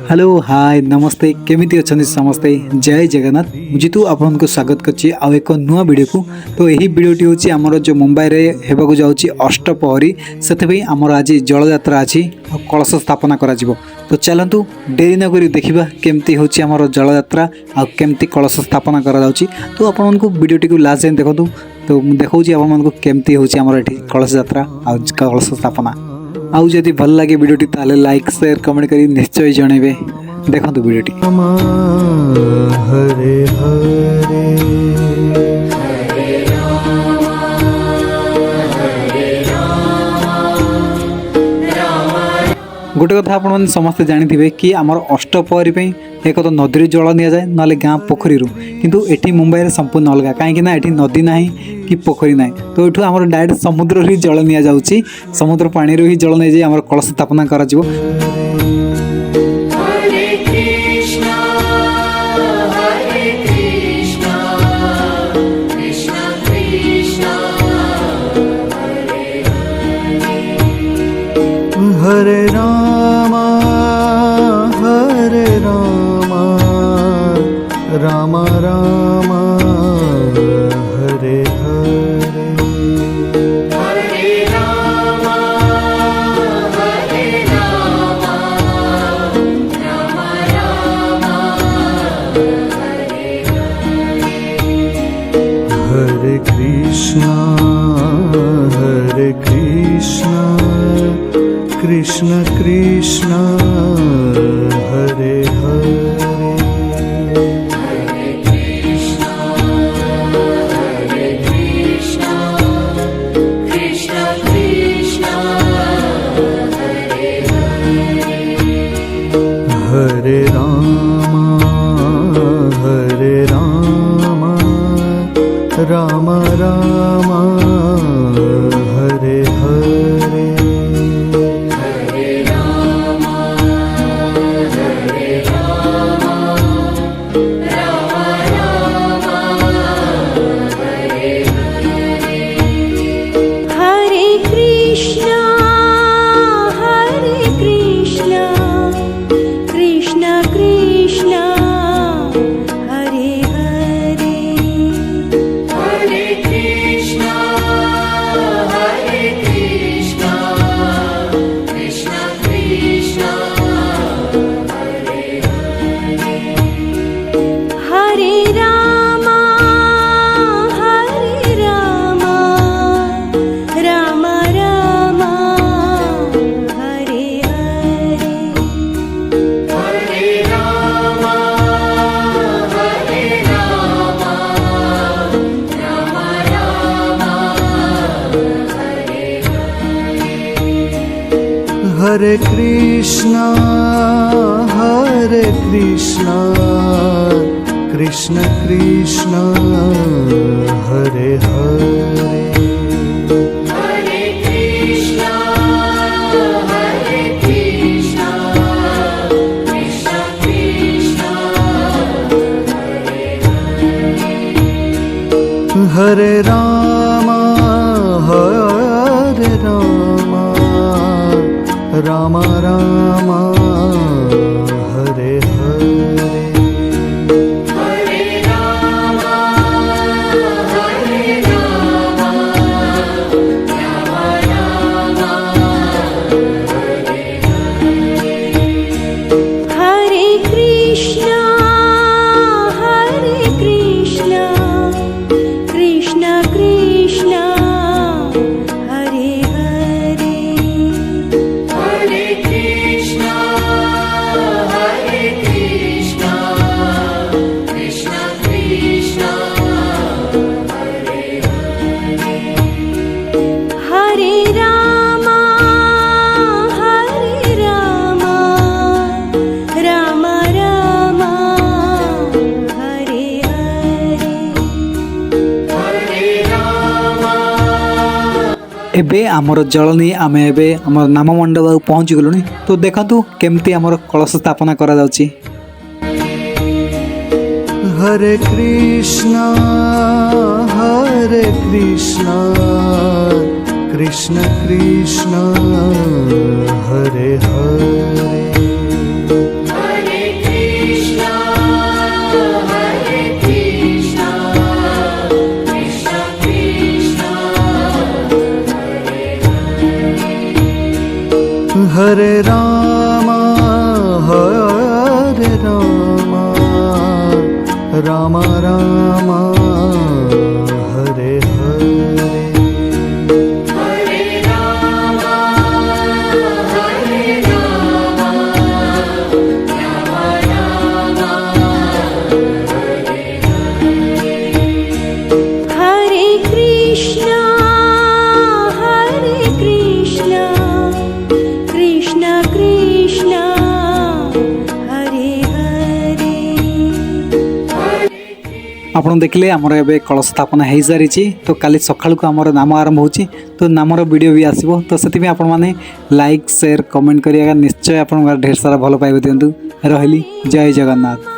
Hello hi नमस्ते केमिति अछंती समस्ते जय जगन्नाथ जितु आपनको स्वागत करछि आ एक नुआ वीडियो को। तो यही वीडियोटी होछि हमर जो मुंबई रे हेबाकू जाउछि अष्टपहरी सेतबे हमर आज जल यात्रा अछि कलश स्थापना करा जिवो। तो चलंतु डेरी न करी देखिबा केमति होछि हमर जल यात्रा आ केमति कलश स्थापना करा जाउछि। तो आपनको वीडियोटी को लास्ट जाय देखंतु। तो देखौछि आपनको केमति होछि हमर एठी कलश यात्रा आ कलश स्थापना। आउ जदि भल लगे वीडियोटी ताले लाइक शेयर कमेंट करी निश्चय जणेबे। देखंतु वीडियोटी। हरे हरे गोटे कथा आपण समस्ते जानी कि आमर अष्टपहरी एक तो नदी जल नि जाए ना गाँ पोखरी किंतु एठी मुंबई रे संपूर्ण अलग कहीं एठी नदी ना कि पोखरी ना। तो ये आम डायरेक्ट समुद्र ही जल नि जाऊँगी समुद्र पानी ही जल नहीं जाए कलश स्थापना करा जिवो। हरे रामा राम राम हरे हरे हरे कृष्णा कृष्ण कृष्ण हरे हरे हरे राम राम राम हरे हरे हरे कृष्णा कृष्ण कृष्ण हरे हरे हरे राम राम राम हरे हरे एबे आमर जल नहीं आम एबे आमर नाम मंडप पहुँची गलुनी। तो देखंतु केमती आमर कलश स्थापना करा जाउची। हरे कृष्णा कृष्ण कृष्ण हरे हरे हरे राम हरे राम राम राम हरे हरे हरे कृष्णा कृष्ण कृष्ण हरे हरे। ଆପଣ ଦେଖିଲେ ଆମର ଏବେ କଳସ ସ୍ଥାପନା ହେଇସାରିଛି। ତ କାଲି ସକାଳକୁ ଆମର ନାମ ଆରମ୍ଭ ହେଉଛି। ତ ନାମର ଭିଡ଼ିଓ ବି ଆସିବ। ତ ସେଥିପାଇଁ ଆପଣମାନେ ଲାଇକ୍ ସେୟାର କମେଣ୍ଟ କରିବା ନିଶ୍ଚୟ ଆପଣଙ୍କ ଢେର ସାରା ଭଲ ପାଇବା ଦିଅନ୍ତୁ। ରହିଲି, ଜୟ ଜଗନ୍ନାଥ।